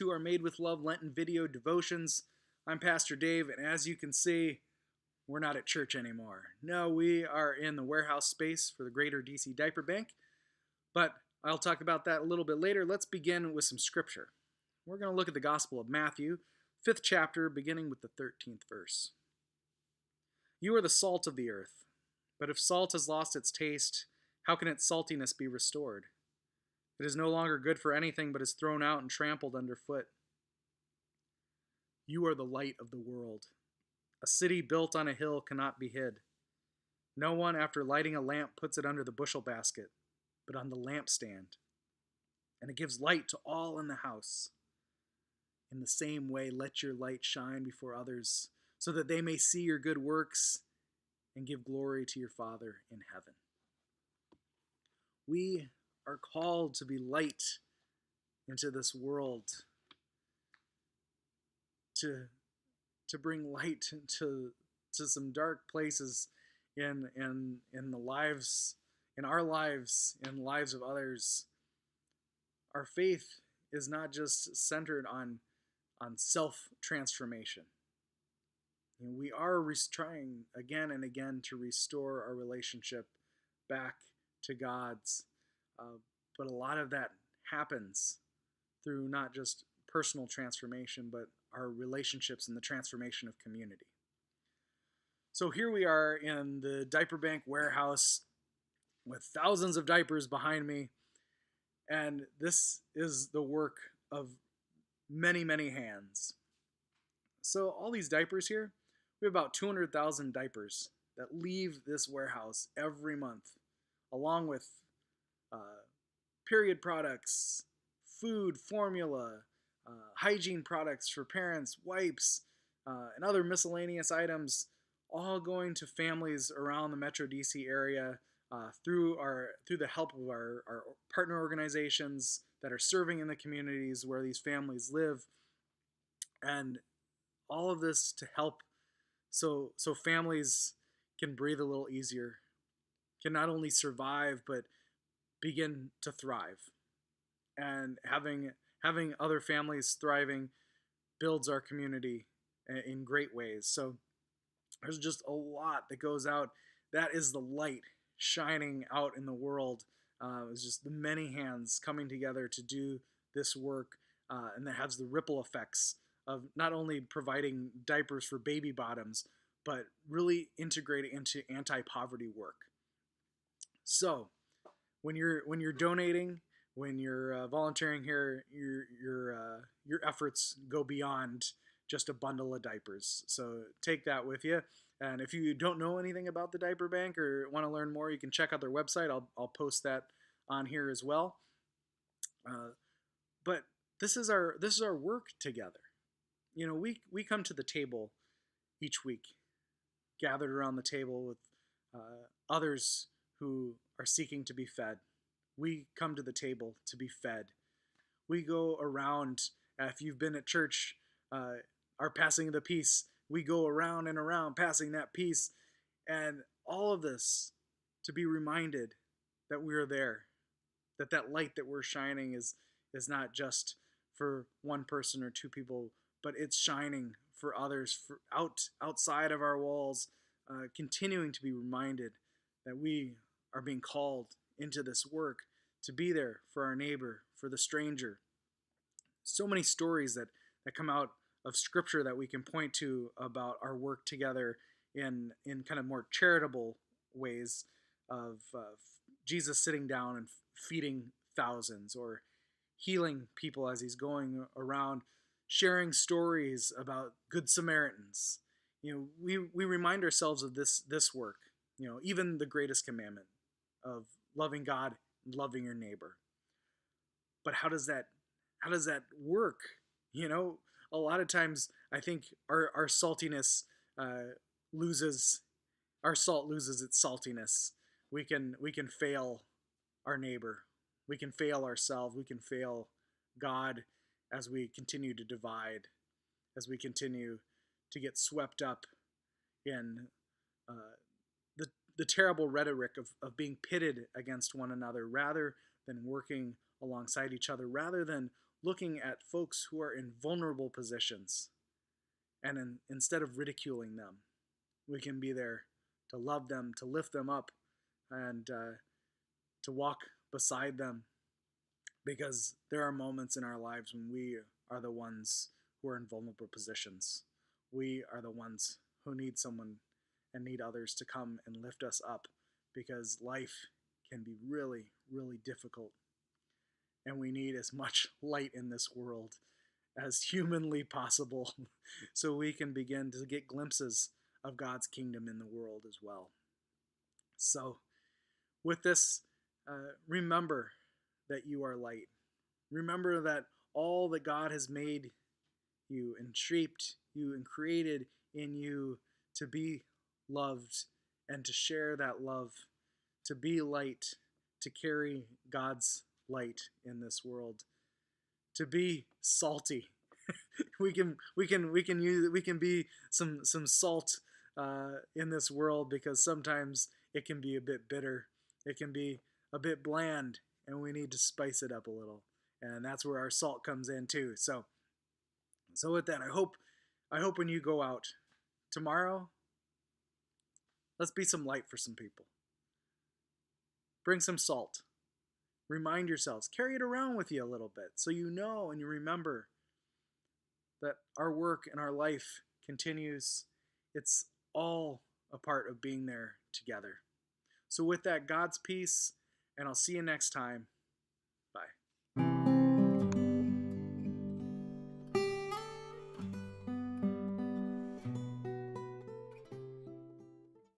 to our Made with Love Lenten video devotions. I'm Pastor Dave, and as you can see, we're not at church anymore. No, we are in the warehouse space for the Greater DC Diaper Bank, but I'll talk about that a little bit later. Let's begin with some scripture. We're going to look at the Gospel of Matthew, 5th chapter, beginning with the 13th verse. You are the salt of the earth, but if salt has lost its taste, how can its saltiness be restored? It is no longer good for anything but is thrown out and trampled underfoot. You are the light of the world. A city built on a hill cannot be hid. No one, after lighting a lamp, puts it under the bushel basket, but on the lampstand, and it gives light to all in the house. In the same way, let your light shine before others, so that they may see your good works and give glory to your Father in heaven. We are called to be light into this world, to bring light to some dark places in the lives, in our lives, in the lives of others. Our faith is not just centered on self-transformation. We are trying again and again to restore our relationship back to God's. But a lot of that happens through not just personal transformation, but our relationships and the transformation of community. So here we are in the diaper bank warehouse with thousands of diapers behind me, and this is the work of many, many hands. So all these diapers here, we have about 200,000 diapers that leave this warehouse every month, along with period products, food, formula, hygiene products for parents, wipes, and other miscellaneous items, all going to families around the Metro DC area through the help of our partner organizations that are serving in the communities where these families live, and all of this to help so families can breathe a little easier, can not only survive but begin to thrive. And having other families thriving builds our community in great ways. So there's just a lot that goes out. That is the light shining out in the world. It's just the many hands coming together to do this work, and that has the ripple effects of not only providing diapers for baby bottoms, but really integrating into anti-poverty work. So when you're donating, when you're volunteering here, your efforts go beyond just a bundle of diapers. So take that with you. And if you don't know anything about the diaper bank or want to learn more, you can check out their website. I'll post that on here as well. But this is our work together. We come to the table each week, gathered around the table with others who are seeking to be fed. We come to the table to be fed. We go around, if you've been at church, our passing of the peace, we go around and around passing that peace, and all of this to be reminded that we are there, that light that we're shining is not just for one person or two people, but it's shining for others, for outside of our walls, continuing to be reminded that we are being called into this work to be there for our neighbor, for the stranger. So many stories that come out of scripture that we can point to about our work together in kind of more charitable ways of Jesus sitting down and feeding thousands, or healing people as he's going around sharing stories about good Samaritans. We remind ourselves of this work, even the greatest commandment of loving God and loving your neighbor. But how does that work? A lot of times I think our saltiness loses its saltiness. We can fail our neighbor. We can fail ourselves. We can fail God as we continue to divide, as we continue to get swept up in the terrible rhetoric of being pitted against one another, rather than working alongside each other, rather than looking at folks who are in vulnerable positions, and instead of ridiculing them, we can be there to love them, to lift them up, and to walk beside them, because there are moments in our lives when we are the ones who are in vulnerable positions. We are the ones who need someone and need others to come and lift us up, because life can be really, really difficult. And we need as much light in this world as humanly possible so we can begin to get glimpses of God's kingdom in the world as well. So, with this, remember that you are light. Remember that all that God has made you and shaped you and created in you to be loved and to share that love, to be light, to carry God's light in this world, to be salty. we can be some salt in this world, because sometimes it can be a bit bitter, it can be a bit bland, and we need to spice it up a little. And that's where our salt comes in too. So with that, I hope when you go out tomorrow, let's be some light for some people. Bring some salt. Remind yourselves, carry it around with you a little bit so you know and you remember that our work and our life continues. It's all a part of being there together. So with that, God's peace, and I'll see you next time.